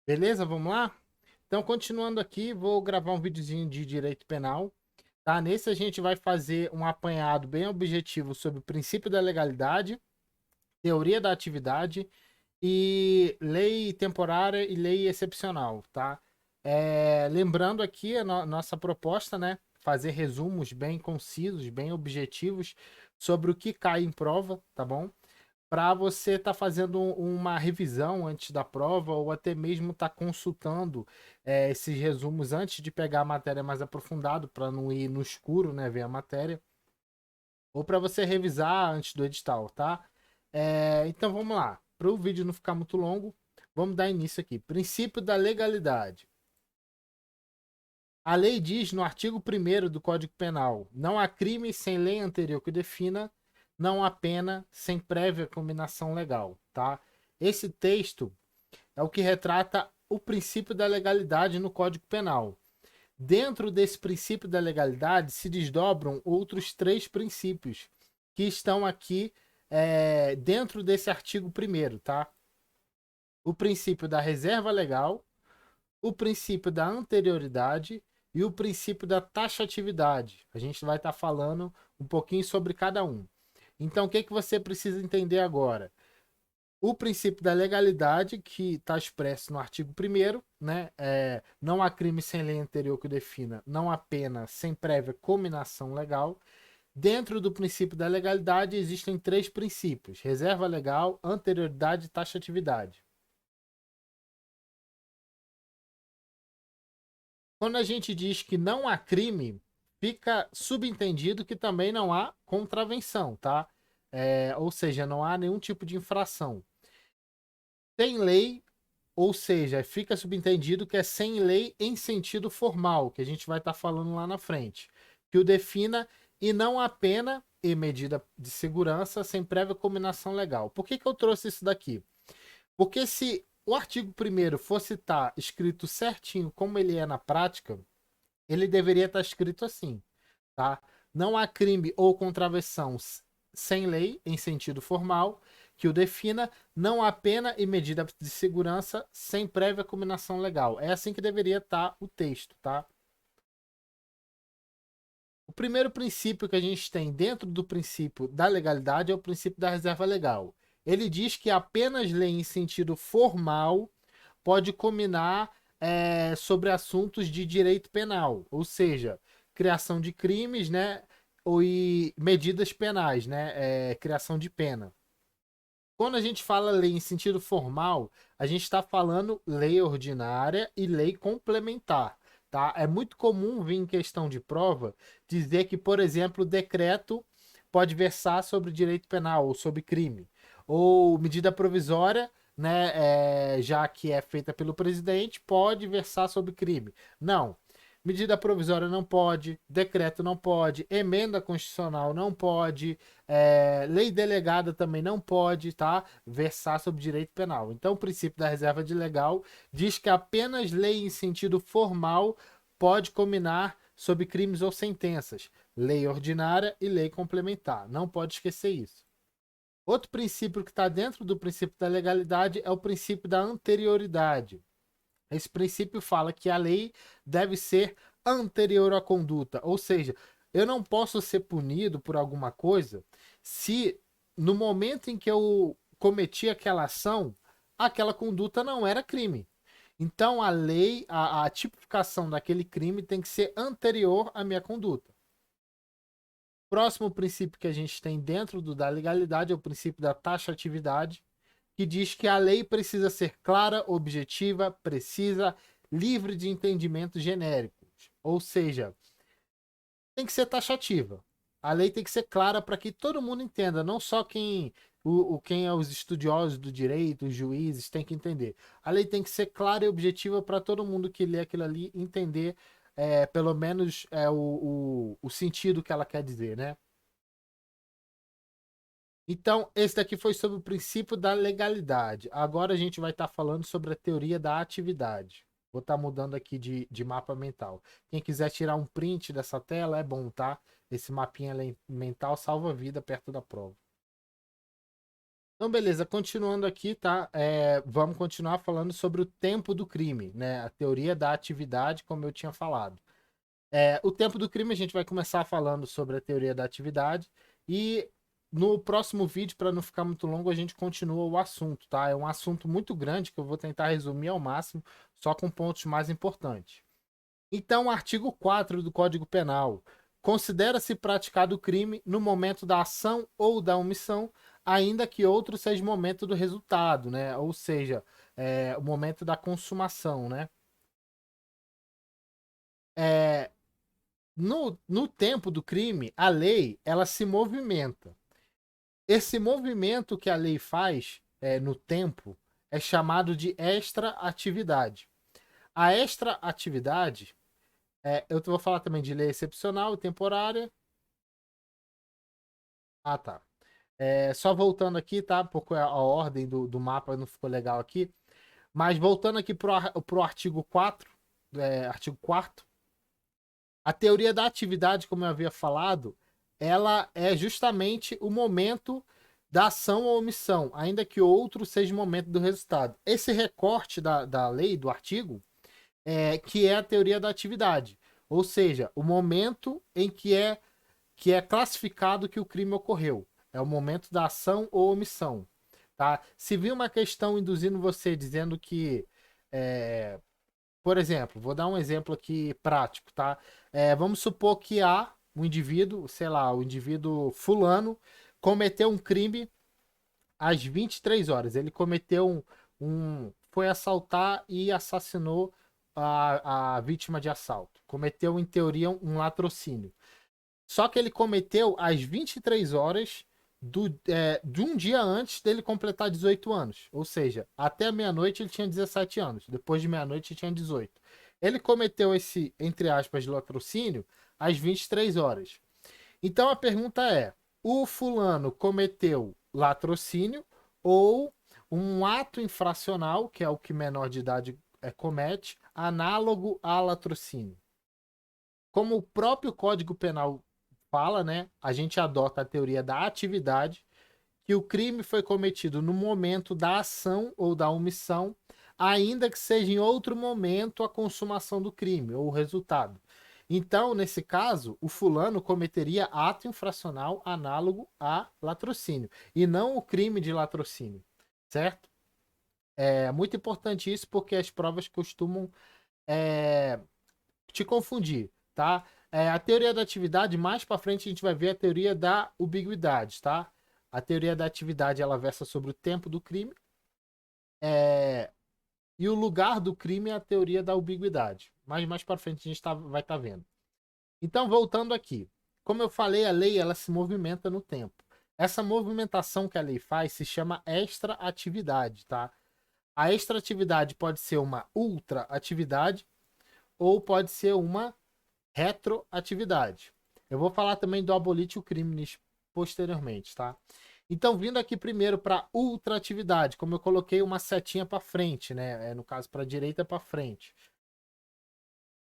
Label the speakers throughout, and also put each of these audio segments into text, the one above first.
Speaker 1: Beleza? Vamos lá? Então, continuando aqui, vou gravar um videozinho de direito penal, tá? Nesse a gente vai fazer um apanhado bem objetivo sobre o princípio da legalidade, teoria da atividade e lei temporária e lei excepcional, tá? Lembrando aqui a nossa proposta, né? Fazer resumos bem concisos, bem objetivos sobre o que cai em prova, tá bom? Para você estar fazendo uma revisão antes da prova ou até mesmo estar consultando esses resumos antes de pegar a matéria mais aprofundado para não ir no escuro, né, ver a matéria, ou para você revisar antes do edital, tá? Então vamos lá. Para o vídeo não ficar muito longo, vamos dar início aqui. Princípio da legalidade. A lei diz no artigo 1º do Código Penal: não há crime sem lei anterior que defina, não há pena sem prévia combinação legal, tá? Esse texto é o que retrata o princípio da legalidade no Código Penal. Dentro desse princípio da legalidade se desdobram outros três princípios que estão aqui dentro desse artigo 1º, tá? O princípio da reserva legal, o princípio da anterioridade e o princípio da taxatividade. A gente vai estar falando um pouquinho sobre cada um. Então, o que, que você precisa entender agora? O princípio da legalidade, que está expresso no artigo 1º, né? Não há crime sem lei anterior que o defina, não há pena sem prévia cominação legal. Dentro do princípio da legalidade existem três princípios: reserva legal, anterioridade e taxatividade. Quando a gente diz que não há crime, fica subentendido que também não há contravenção, tá? Ou seja, não há nenhum tipo de infração. Tem lei, ou seja, fica subentendido que é sem lei em sentido formal, que a gente vai estar falando lá na frente, que o defina e não há pena e medida de segurança sem prévia combinação legal. Por que, que eu trouxe isso daqui? Porque se o artigo 1º fosse estar escrito certinho como ele é na prática, ele deveria estar escrito assim, tá? Não há crime ou contravenção sem lei, em sentido formal, que o defina, não há pena e medida de segurança sem prévia combinação legal. É assim que deveria estar o texto, tá? O primeiro princípio que a gente tem dentro do princípio da legalidade é o princípio da reserva legal. Ele diz que apenas lei em sentido formal pode combinar sobre assuntos de direito penal, ou seja, criação de crimes, né, e medidas penais, né, criação de pena. Quando a gente fala lei em sentido formal, a gente está falando lei ordinária e lei complementar. Tá? É muito comum vir em questão de prova dizer que, por exemplo, o decreto pode versar sobre direito penal ou sobre crime. Ou medida provisória, né, já que é feita pelo presidente, pode versar sobre crime. Não. Medida provisória não pode, decreto não pode, emenda constitucional não pode, lei delegada também não pode, tá? Versar sobre direito penal. Então, o princípio da reserva de legal diz que apenas lei em sentido formal pode combinar sobre crimes ou sentenças. Lei ordinária e lei complementar. Não pode esquecer isso. Outro princípio que está dentro do princípio da legalidade é o princípio da anterioridade. Esse princípio fala que a lei deve ser anterior à conduta, ou seja, eu não posso ser punido por alguma coisa se no momento em que eu cometi aquela ação, aquela conduta não era crime. Então a lei, a tipificação daquele crime tem que ser anterior à minha conduta. Próximo princípio que a gente tem dentro da legalidade é o princípio da taxatividade, que diz que a lei precisa ser clara, objetiva, precisa, livre de entendimentos genéricos. Ou seja, tem que ser taxativa. A lei tem que ser clara para que todo mundo entenda, não só quem é os estudiosos do direito, os juízes, tem que entender. A lei tem que ser clara e objetiva para todo mundo que lê aquilo ali entender, pelo menos, o sentido que ela quer dizer, né? Então, esse daqui foi sobre o princípio da legalidade. Agora a gente vai estar falando sobre a teoria da atividade. Vou estar mudando aqui de mapa mental. Quem quiser tirar um print dessa tela é bom, tá? Esse mapinha mental salva a vida perto da prova. Então, beleza, continuando aqui, tá? Vamos continuar falando sobre o tempo do crime, né? A teoria da atividade, como eu tinha falado. O tempo do crime, a gente vai começar falando sobre a teoria da atividade e no próximo vídeo, para não ficar muito longo, a gente continua o assunto, tá? É um assunto muito grande que eu vou tentar resumir ao máximo, só com pontos mais importantes. Então, o artigo 4 do Código Penal considera-se praticado o crime no momento da ação ou da omissão, ainda que outro seja o momento do resultado, né? Ou seja, o momento da consumação, né? É, no tempo do crime, a lei ela se movimenta. Esse movimento que a lei faz no tempo é chamado de extra-atividade. A extra-atividade, eu vou falar também de lei excepcional e temporária. Ah, tá. Só voltando aqui, tá? Um pouco a ordem do mapa não ficou legal aqui. Mas voltando aqui pro artigo 4, artigo 4, a teoria da atividade, como eu havia falado, ela é justamente o momento da ação ou omissão, ainda que outro seja o momento do resultado. Esse recorte da lei, do artigo, que é a teoria da atividade. Ou seja, o momento em que é classificado que o crime ocorreu. É o momento da ação ou omissão. Tá? Se vir uma questão induzindo você dizendo que, é, por exemplo, vou dar um exemplo aqui prático, tá? Vamos supor que há um indivíduo, sei lá, o indivíduo fulano cometeu um crime às 23 horas. Ele cometeu foi assaltar e assassinou a vítima de assalto. Cometeu, em teoria, um latrocínio. Só que ele cometeu às 23 horas de um dia antes dele completar 18 anos. Ou seja, até meia-noite ele tinha 17 anos. Depois de meia-noite ele tinha 18. Ele cometeu esse, entre aspas, latrocínio às 23 horas. Então a pergunta é: o fulano cometeu latrocínio ou um ato infracional, que é o que menor de idade comete, análogo a latrocínio? Como o próprio Código Penal fala, né? A gente adota a teoria da atividade, que o crime foi cometido no momento da ação ou da omissão, ainda que seja em outro momento a consumação do crime ou o resultado. Então, nesse caso, o fulano cometeria ato infracional análogo a latrocínio e não o crime de latrocínio, certo? É muito importante isso porque as provas costumam é, te confundir, tá? A teoria da atividade, mais para frente a gente vai ver a teoria da ubiguidade, tá? A teoria da atividade ela versa sobre o tempo do crime e o lugar do crime é a teoria da ubiguidade. Mas mais para frente a gente vai estar vendo. Então, voltando aqui. Como eu falei, a lei ela se movimenta no tempo. Essa movimentação que a lei faz se chama extra-atividade, tá? A extra-atividade pode ser uma ultra-atividade ou pode ser uma retroatividade. Eu vou falar também do abolitio criminis posteriormente, tá? Então, vindo aqui primeiro para ultratividade, como eu coloquei uma setinha para frente, né? No caso, para a direita para frente.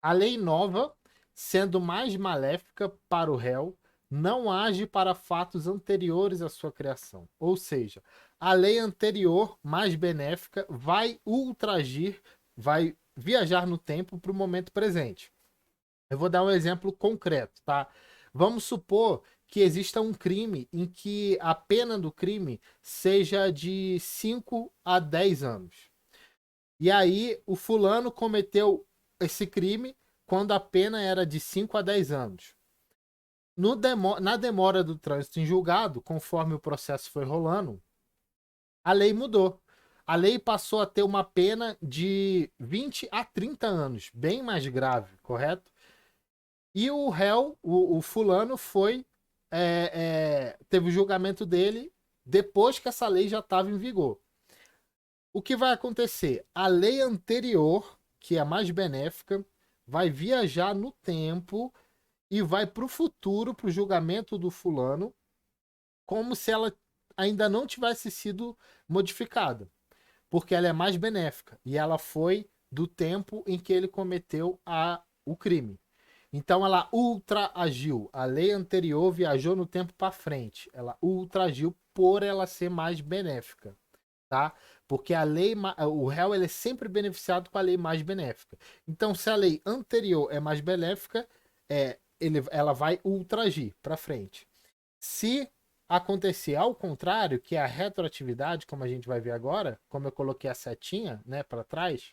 Speaker 1: A lei nova, sendo mais maléfica para o réu, não age para fatos anteriores à sua criação. Ou seja, a lei anterior, mais benéfica, vai ultragir, vai viajar no tempo para o momento presente. Eu vou dar um exemplo concreto, tá? Vamos supor que exista um crime em que a pena do crime seja de 5 a 10 anos. E aí o fulano cometeu esse crime quando a pena era de 5 a 10 anos. Na demora do trânsito em julgado, conforme o processo foi rolando, a lei mudou. A lei passou a ter uma pena de 20 a 30 anos, bem mais grave, correto? E o réu, o fulano, teve o julgamento dele depois que essa lei já estava em vigor. O que vai acontecer? A lei anterior, que é mais benéfica, vai viajar no tempo e vai para o futuro, para o julgamento do fulano, como se ela ainda não tivesse sido modificada, porque ela é mais benéfica e ela foi do tempo em que ele cometeu o crime. Então ela ultra agiu. A lei anterior viajou no tempo para frente. Ela ultra agiu por ela ser mais benéfica, tá? Porque o réu ele é sempre beneficiado com a lei mais benéfica. Então, se a lei anterior é mais benéfica, ela vai ultragir para frente. Se acontecer ao contrário, que é a retroatividade, como a gente vai ver agora, como eu coloquei a setinha, né, para trás,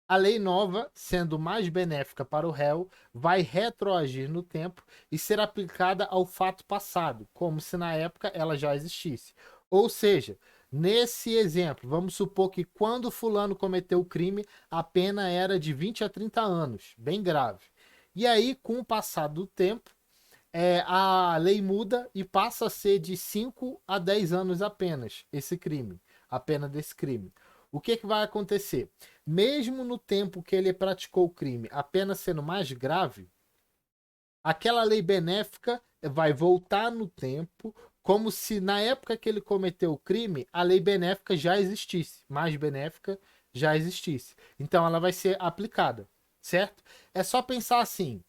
Speaker 1: a lei nova, sendo mais benéfica para o réu, vai retroagir no tempo e ser aplicada ao fato passado, como se na época ela já existisse. Ou seja, nesse exemplo, vamos supor que quando fulano cometeu o crime, a pena era de 20 a 30 anos, bem grave. E aí, com o passar do tempo, a lei muda e passa a ser de 5 a 10 anos apenas esse crime, a pena desse crime. O que vai acontecer? Mesmo no tempo que ele praticou o crime, a pena sendo mais grave, aquela lei benéfica vai voltar no tempo, como se na época que ele cometeu o crime, a lei benéfica já existisse, mais benéfica já existisse. Então ela vai ser aplicada, certo? É só pensar assim,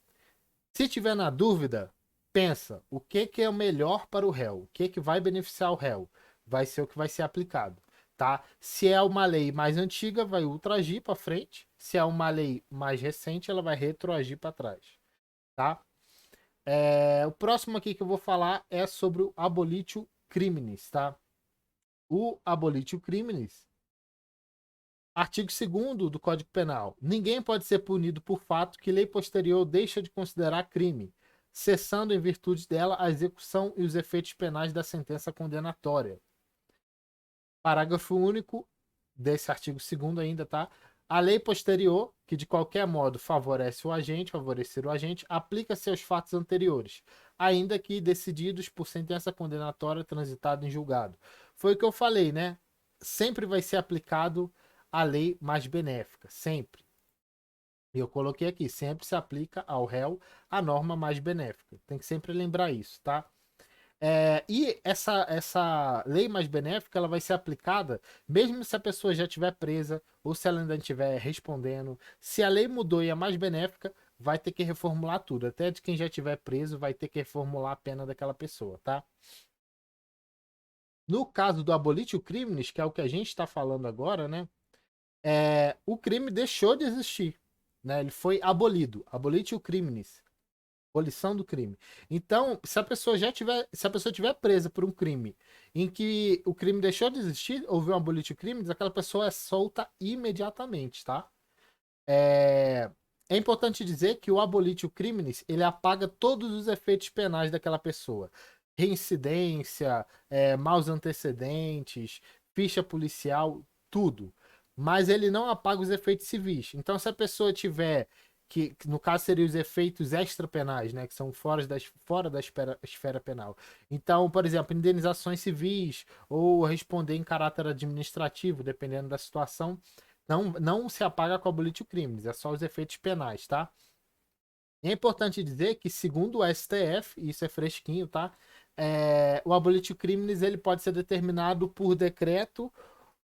Speaker 1: se tiver na dúvida, pensa, o que é o melhor para o réu? O que vai beneficiar o réu? Vai ser o que vai ser aplicado, tá? Se é uma lei mais antiga, vai ultragir para frente. Se é uma lei mais recente, ela vai retroagir para trás, tá? O próximo aqui que eu vou falar é sobre o abolitio criminis, tá? O abolitio criminis, artigo 2º do Código Penal. Ninguém pode ser punido por fato que lei posterior deixa de considerar crime, cessando em virtude dela a execução e os efeitos penais da sentença condenatória. Parágrafo único desse artigo 2º ainda, tá? A lei posterior, que de qualquer modo favorece o agente, favorecer o agente, aplica-se aos fatos anteriores, ainda que decididos por sentença condenatória transitada em julgado. Foi o que eu falei, né? Sempre vai ser aplicado a lei mais benéfica, sempre. E eu coloquei aqui, sempre se aplica ao réu a norma mais benéfica. Tem que sempre lembrar isso, tá? E essa lei mais benéfica ela vai ser aplicada mesmo se a pessoa já estiver presa ou se ela ainda estiver respondendo. Se a lei mudou e é mais benéfica, vai ter que reformular tudo. Até de quem já estiver preso vai ter que reformular a pena daquela pessoa, tá? No caso do abolitio criminis, que é o que a gente está falando agora, né? O crime deixou de existir, né? Ele foi abolido, abolitio criminis, abolição do crime. Então, se a pessoa tiver presa por um crime em que o crime deixou de existir, houve um abolitio criminis, aquela pessoa é solta imediatamente, tá? É importante dizer que o abolitio criminis, ele apaga todos os efeitos penais daquela pessoa. Reincidência, maus antecedentes, ficha policial, tudo. Mas ele não apaga os efeitos civis. Então, se a pessoa tiver, que no caso seriam os efeitos extrapenais, né, que são fora da esfera penal. Então, por exemplo, indenizações civis ou responder em caráter administrativo, dependendo da situação, não se apaga com a abolitio criminis, é só os efeitos penais, tá? E é importante dizer que, segundo o STF, isso é fresquinho, tá? O abolitio criminis ele pode ser determinado por decreto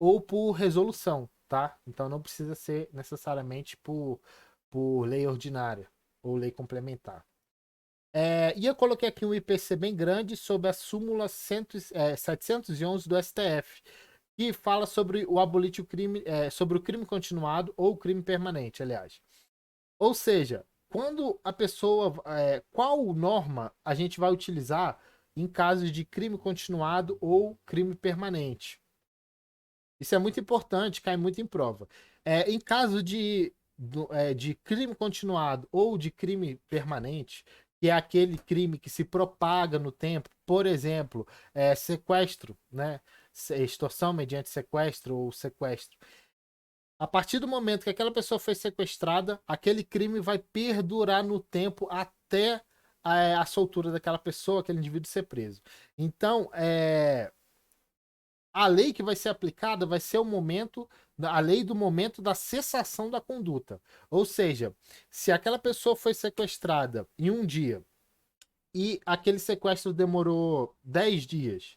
Speaker 1: ou por resolução, tá? Então não precisa ser necessariamente por lei ordinária ou lei complementar. E eu coloquei aqui um IPC bem grande sobre a súmula 711 do STF, que fala sobre o abolitio crime, sobre o crime continuado ou crime permanente, aliás. Ou seja, quando a pessoa, qual norma a gente vai utilizar em casos de crime continuado ou crime permanente? Isso é muito importante, cai muito em prova. Em caso de crime continuado ou de crime permanente, que é aquele crime que se propaga no tempo, por exemplo, sequestro, né? Extorsão mediante sequestro ou sequestro. A partir do momento que aquela pessoa foi sequestrada, aquele crime vai perdurar no tempo até a soltura daquela pessoa, aquele indivíduo ser preso. Então, a lei que vai ser aplicada vai ser a lei do momento da cessação da conduta. Ou seja, se aquela pessoa foi sequestrada em um dia e aquele sequestro demorou 10 dias,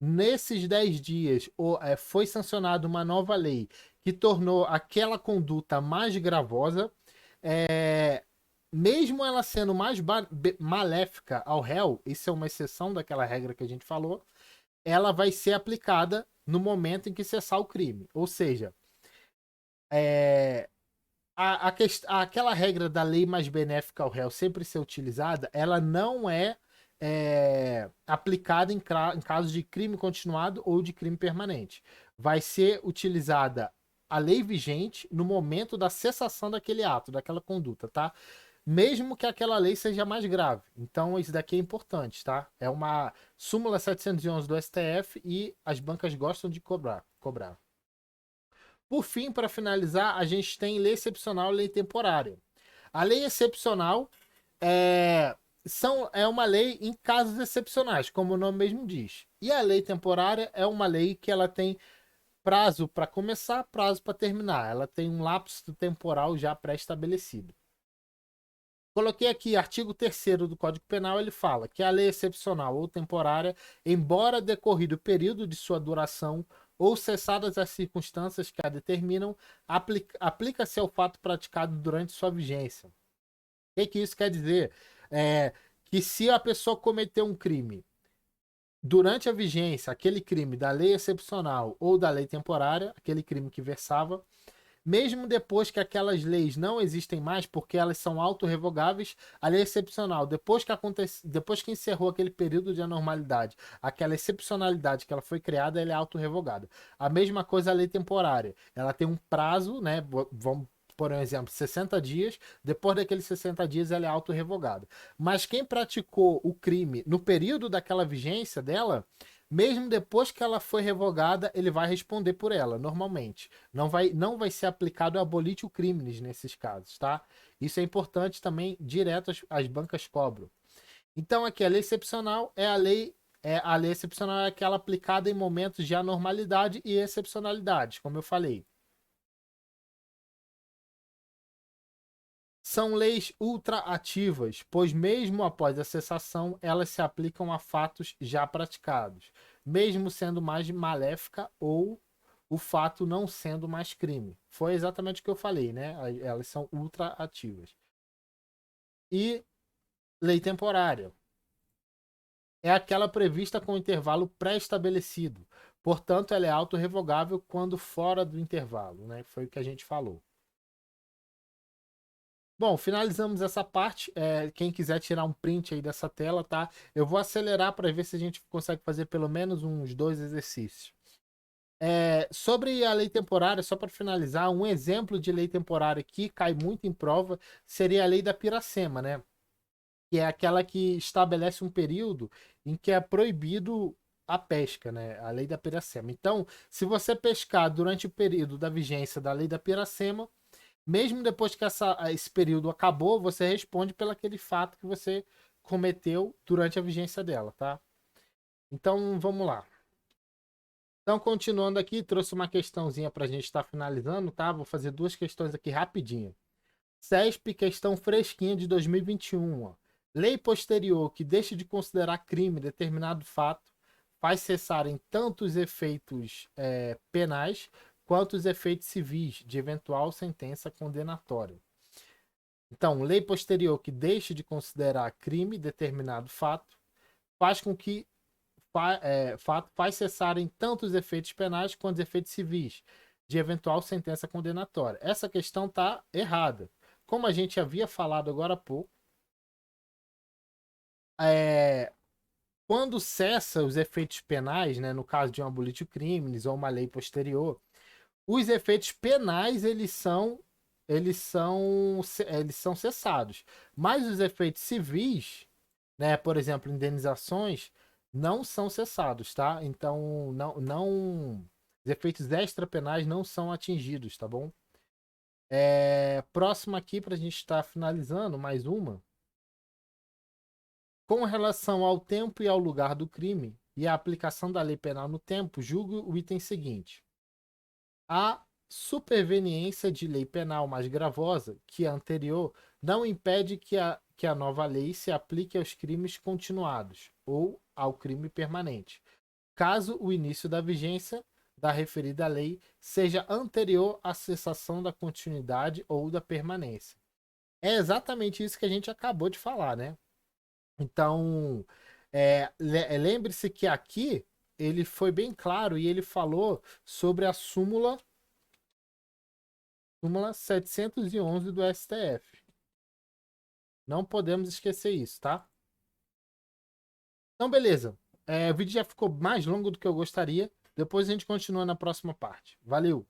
Speaker 1: nesses 10 dias foi sancionada uma nova lei que tornou aquela conduta mais gravosa, mesmo ela sendo mais maléfica ao réu, isso é uma exceção daquela regra que a gente falou, ela vai ser aplicada no momento em que cessar o crime. Ou seja, é, aquela regra da lei mais benéfica ao réu sempre ser utilizada, ela não é aplicada em casos de crime continuado ou de crime permanente. Vai ser utilizada a lei vigente no momento da cessação daquele ato, daquela conduta, tá? Mesmo que aquela lei seja mais grave. Então, isso daqui é importante, tá? É uma súmula 711 do STF e as bancas gostam de cobrar. Por fim, para finalizar, a gente tem lei excepcional e lei temporária. A lei excepcional é, é uma lei em casos excepcionais, como o nome mesmo diz. E a lei temporária é uma lei que ela tem prazo para começar, prazo para terminar. Ela tem um lapso temporal já pré-estabelecido. Coloquei aqui artigo 3º do Código Penal, ele fala que a lei excepcional ou temporária, embora decorrido o período de sua duração ou cessadas as circunstâncias que a determinam, aplica-se ao fato praticado durante sua vigência. O que isso quer dizer? É que se a pessoa cometeu um crime durante a vigência, aquele crime da lei excepcional ou da lei temporária, aquele crime que versava, mesmo depois que aquelas leis não existem mais, porque elas são autorrevogáveis, a lei excepcional, depois que encerrou aquele período de anormalidade, aquela excepcionalidade que ela foi criada, ela é autorrevogada. A mesma coisa a lei temporária. Ela tem um prazo, né? Vamos por exemplo, 60 dias, depois daqueles 60 dias ela é autorrevogada. Mas quem praticou o crime no período daquela vigência dela, mesmo depois que ela foi revogada, ele vai responder por ela, normalmente. Não vai ser aplicado a abolitio criminis nesses casos, tá? Isso é importante também, direto as bancas cobram. Então, aqui, a lei excepcional a lei excepcional é aquela aplicada em momentos de anormalidade e excepcionalidade, como eu falei. São leis ultraativas, pois mesmo após a cessação, elas se aplicam a fatos já praticados, mesmo sendo mais maléfica ou o fato não sendo mais crime. Foi exatamente o que eu falei, né? Elas são ultraativas. E lei temporária é aquela prevista com intervalo pré-estabelecido. Portanto, ela é autorrevogável quando fora do intervalo, né? Foi o que a gente falou. Bom, finalizamos essa parte. Quem quiser tirar um print aí dessa tela, tá? Eu vou acelerar para ver se a gente consegue fazer pelo menos uns 2 exercícios. Sobre a lei temporária, só para finalizar, um exemplo de lei temporária que cai muito em prova seria a lei da Piracema, né? Que é aquela que estabelece um período em que é proibido a pesca, né? A lei da Piracema. Então, se você pescar durante o período da vigência da lei da Piracema, mesmo depois que esse período acabou, você responde pelo aquele fato que você cometeu durante a vigência dela, tá? Então, vamos lá. Então, continuando aqui, trouxe uma questãozinha para a gente estar finalizando, tá? Vou fazer 2 questões aqui rapidinho. CESP, questão fresquinha de 2021. Ó. Lei posterior que deixe de considerar crime determinado fato faz cessarem tanto os efeitos penais quanto os efeitos civis de eventual sentença condenatória. Então, lei posterior que deixe de considerar crime determinado fato faz com que faz cessarem tanto os efeitos penais quanto os efeitos civis de eventual sentença condenatória. Essa questão está errada. Como a gente havia falado agora há pouco, é, quando cessa os efeitos penais, né, no caso de um abolitio criminis ou uma lei posterior, os efeitos penais eles são cessados, mas os efeitos civis, né, por exemplo, indenizações, não são cessados, tá? Então, os efeitos extrapenais não são atingidos, tá bom? Próximo aqui para a gente estar finalizando, mais uma. Com relação ao tempo e ao lugar do crime e a aplicação da lei penal no tempo, julgo o item seguinte. A superveniência de lei penal mais gravosa que a anterior não impede que a nova lei se aplique aos crimes continuados ou ao crime permanente, caso o início da vigência da referida lei seja anterior à cessação da continuidade ou da permanência. É exatamente isso que a gente acabou de falar, né? Então, lembre-se que aqui ele foi bem claro e ele falou sobre a súmula 711 do STF. Não podemos esquecer isso, tá? Então, beleza. O vídeo já ficou mais longo do que eu gostaria. Depois a gente continua na próxima parte. Valeu!